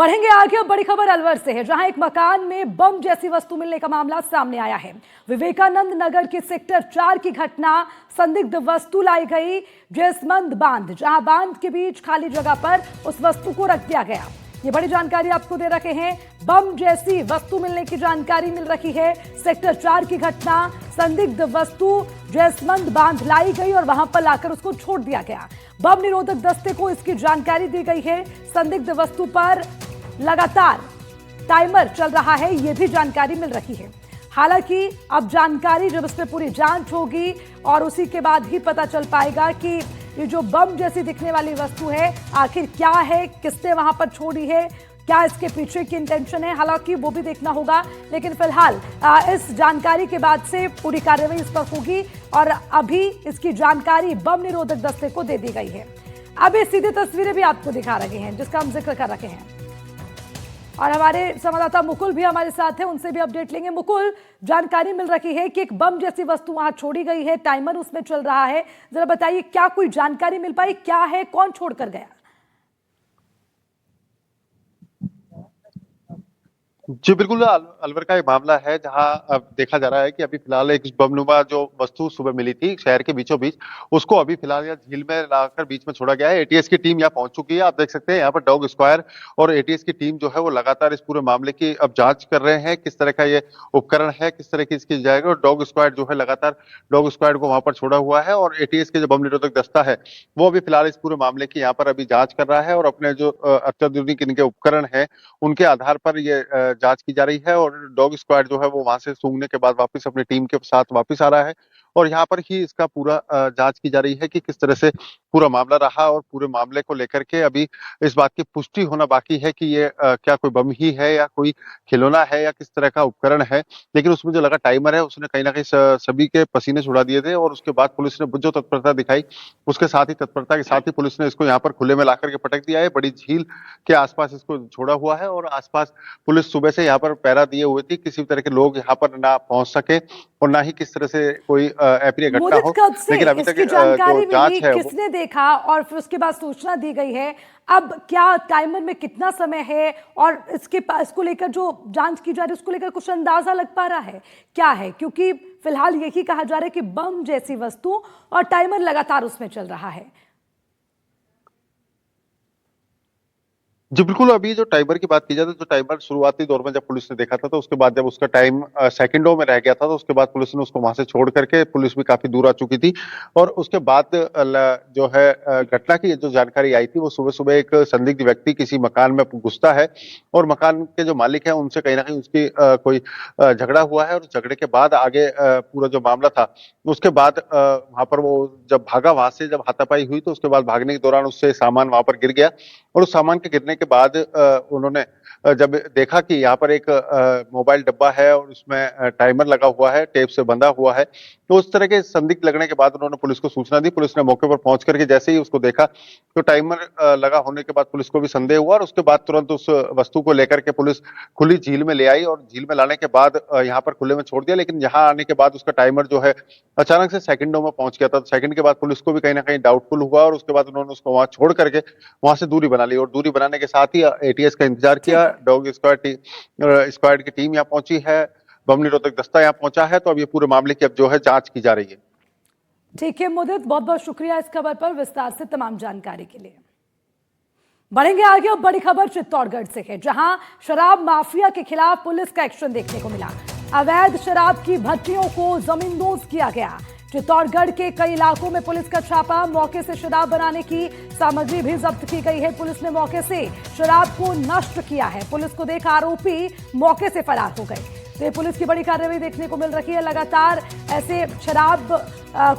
बढ़ेंगे आगे। अब बड़ी खबर अलवर से है, जहां एक मकान में बम जैसी वस्तु मिलने का मामला सामने आया है। विवेकानंद नगर के सेक्टर 4 की घटना। संदिग्ध वस्तु लाई गई जैसमंद बांध, जहां बांध के बीच खाली जगह पर उस वस्तु को रख दिया गया। ये बड़ी जानकारी आपको दे रखे हैं। बम जैसी वस्तु मिलने की जानकारी मिल रही है। सेक्टर 4 की घटना, संदिग्ध वस्तु जैसमंद बांध लाई गई और वहां पर लाकर उसको छोड़ दिया गया। बम निरोधक दस्ते को इसकी जानकारी दी गई है। संदिग्ध वस्तु पर लगातार टाइमर चल रहा है, यह भी जानकारी मिल रही है। हालांकि अब जानकारी जब इस पर पूरी जांच होगी और उसी के बाद ही पता चल पाएगा कि ये जो बम जैसी दिखने वाली वस्तु है आखिर क्या है, किसने वहां पर छोड़ी है, क्या इसके पीछे की इंटेंशन है, हालांकि वो भी देखना होगा। लेकिन फिलहाल इस जानकारी के बाद से पूरी कार्रवाई इस पर होगी और अभी इसकी जानकारी बम निरोधक दस्ते को दे दी गई है। अब ये सीधी तस्वीरें भी आपको दिखा रहे हैं जिसका हम जिक्र कर रखे हैं और हमारे संवाददाता मुकुल भी हमारे साथ है, उनसे भी अपडेट लेंगे। मुकुल, जानकारी मिल रही है कि एक बम जैसी वस्तु वहां छोड़ी गई है, टाइमर उसमें चल रहा है, जरा बताइए क्या कोई जानकारी मिल पाई, क्या है, कौन छोड़कर गया? जी बिल्कुल, अलवर का एक मामला है जहां अब देखा जा रहा है कि अभी फिलहाल एक बमनुमा जो वस्तु सुबह मिली थी शहर के बीचों बीच, उसको अभी फिलहाल यहाँ झील में लाकर बीच में छोड़ा गया है। एटीएस की टीम यहाँ पहुंच चुकी है। आप देख सकते हैं यहाँ पर डॉग स्क्वायर और एटीएस की टीम जो है वो लगातार इस पूरे मामले की अब जांच कर रहे हैं, किस तरह का ये उपकरण है, किस तरह की इसकी जाएगा। और डॉग स्क्वाड जो है लगातार डॉग स्क्वाड को वहां पर छोड़ा हुआ है और एटीएस के जो बम निरोधक दस्ता है वो अभी फिलहाल इस पूरे मामले की यहाँ पर अभी जांच कर रहा है और अपने जो अत्याधुनिक इनके उपकरण है उनके आधार पर ये जांच की जा रही है। और डॉग स्क्वाड जो है वो वहां से सूंघने के बाद वापस अपनी टीम के साथ वापस आ रहा है और यहाँ पर ही इसका पूरा जांच की जा रही है कि किस तरह से पूरा मामला रहा। और पूरे मामले को लेकर के अभी इस बात की पुष्टि होना बाकी है कि ये क्या कोई बम ही है या कोई खिलौना है या किस तरह का उपकरण है। लेकिन उसमें जो लगा टाइमर है उसने कहीं ना कहीं सभी के पसीने छुड़ा दिए थे और उसके बाद पुलिस ने जो तत्परता दिखाई, उसके साथ ही तत्परता के साथ ही पुलिस ने इसको यहाँ पर खुले में ला करके पटक दिया है। बड़ी झील के आसपास इसको छोड़ा हुआ है और आसपास पुलिस सुबह से यहाँ पर पहरा दिए हुए थी, किसी तरह के लोग यहाँ पर ना पहुंच सके और ना ही किस तरह से कोई अप्रिय घटना हो। लेकिन अभी तक जानकारी मिली, किसने देखा और फिर उसके बाद सूचना दी गई है। अब क्या टाइमर में कितना समय है और इसको लेकर जो जांच की जा रही है उसको लेकर कुछ अंदाजा लग पा रहा है क्या है? क्योंकि फिलहाल यही कहा जा रहा है कि बम जैसी वस्तु और टाइमर लगातार उसमें चल रहा है। जी बिल्कुल, अभी जो टाइमर की बात की जाए तो टाइमर शुरुआती दौर में जब पुलिस ने देखा था तो उसके बाद जब उसका टाइम सेकंडों में रह गया था तो उसके बाद पुलिस ने उसको वहां से छोड़ करके, पुलिस भी काफी दूर आ चुकी थी और उसके बाद जो है घटना की जो जानकारी आई थी वो सुबह सुबह एक संदिग्ध व्यक्ति किसी मकान में घुसता है और मकान के जो मालिक है उनसे कहीं ना कहीं उसकी कोई झगड़ा हुआ है और झगड़े के बाद आगे पूरा जो मामला था उसके बाद वहां पर वो जब भागा, वहां से जब हाथापाई हुई तो उसके बाद भागने के दौरान उससे सामान वहां पर गिर गया और उस सामान के गिरने के बाद उन्होंने जब देखा कि यहाँ पर एक मोबाइल डब्बा है और उसमें टाइमर लगा हुआ है, टेप से बंधा हुआ है, तो उस तरह के संदिग्ध लगने के बाद उन्होंने पुलिस को सूचना दी। पुलिस ने मौके पर पहुंच करके जैसे ही उसको देखा तो टाइमर लगा होने के बाद पुलिस को भी संदेह हुआ और उसके बाद तुरंत उस वस्तु को लेकर के पुलिस खुली झील में ले आई और झील में लाने के बाद यहाँ पर खुले में छोड़ दिया। लेकिन यहाँ आने के बाद उसका टाइमर जो है अचानक से सेकंडों में पहुंच गया था। सेकंड के बाद पुलिस को भी कहीं ना कहीं डाउटफुल हुआ और उसके बाद उन्होंने उसको वहां छोड़ करके वहां से दूरी बना ली और दूरी बनाने के साथ ही एटीएस का इंतजार किया। डॉग स्क्वाड की टीम यहाँ पहुंची है, बम निरोधक दस्ता यहाँ पहुंचा है, तो अब ये पूरे मामले की अब जो है जांच की जा रही है। ठीक है मुदित, बहुत बहुत शुक्रिया इस खबर पर विस्तार से तमाम जानकारी के लिए। बढ़ेंगे आगे। अब बड़ी खबर चित्तौड़गढ़ से है, जहां शराब माफिया के खिलाफ पुलिस का एक्शन देखने को मिला। अवैध शराब की भट्टियों को जमींदोज किया गया। चित्तौड़गढ़ के कई इलाकों में पुलिस का छापा, मौके से शराब बनाने की सामग्री भी जब्त की गई है। पुलिस ने मौके से शराब को नष्ट किया है। पुलिस को देख आरोपी मौके से फरार हो गए। तो ये पुलिस की बड़ी कार्रवाई देखने को मिल रही है। लगातार ऐसे शराब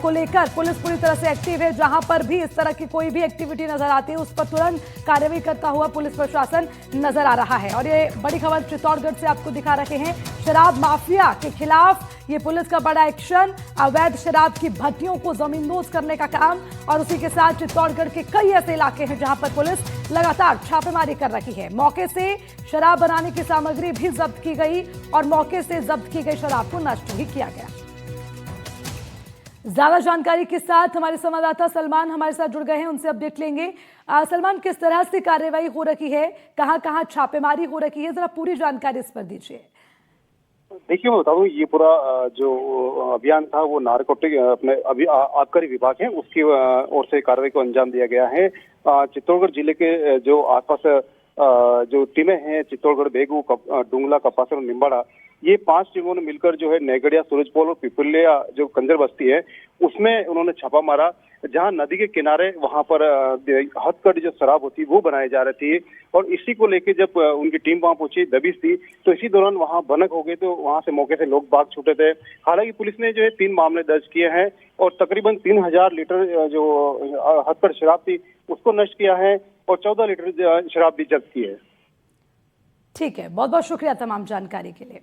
को लेकर पुलिस पूरी तरह से एक्टिव है। जहां पर भी इस तरह की कोई भी एक्टिविटी नजर आती है उस पर तुरंत कार्रवाई करता हुआ पुलिस प्रशासन नजर आ रहा है। और ये बड़ी खबर चित्तौड़गढ़ से आपको दिखा रहे हैं। शराब माफिया के खिलाफ ये पुलिस का बड़ा एक्शन, अवैध शराब की भट्टियों को जमींदोज करने का काम। और उसी के साथ चित्तौड़गढ़ के कई ऐसे इलाके हैं जहां पर पुलिस लगातार छापेमारी कर रही है। मौके से शराब बनाने की सामग्री भी जब्त की गई और मौके से जब्त की गई शराब को नष्ट भी किया गया। ज्यादा जानकारी के साथ हमारे संवाददाता सलमान हमारे साथ जुड़ गए हैं, उनसे अपडेट लेंगे। सलमान, किस तरह से कार्रवाई हो रही है, कहां कहां छापेमारी हो रही है, जरा पूरी जानकारी इस पर दीजिए। देखिए, मैं बता दूं, ये पूरा जो अभियान था वो नारकोटिक अपने अभी आबकारी विभाग है उसकी ओर से कार्रवाई को अंजाम दिया गया है। चित्तौड़गढ़ जिले के जो आसपास जो टीमें हैं, चित्तौड़गढ़, बेगू, डुंगला, कपासर और निम्बाड़ा, ये 5 टीमों ने मिलकर जो है नेगड़िया, सूरजपोल और पिपलिया जो कंजर बस्ती है उसमें उन्होंने छापा मारा, जहां नदी के किनारे वहां पर हथकड़ी जो शराब होती है वो बनाई जा रही थी। और इसी को लेके जब उनकी टीम वहां पहुंची, दबिश थी, तो इसी दौरान वहां भनक हो गई, तो वहां से मौके से लोग भाग छूटे थे। हालांकि पुलिस ने जो है 3 मामले दर्ज किए हैं और तकरीबन 3000 लीटर जो हथकड़ शराब थी उसको नष्ट किया है और 14 लीटर शराब भी जब्त की है। ठीक है, बहुत बहुत शुक्रिया तमाम जानकारी के लिए।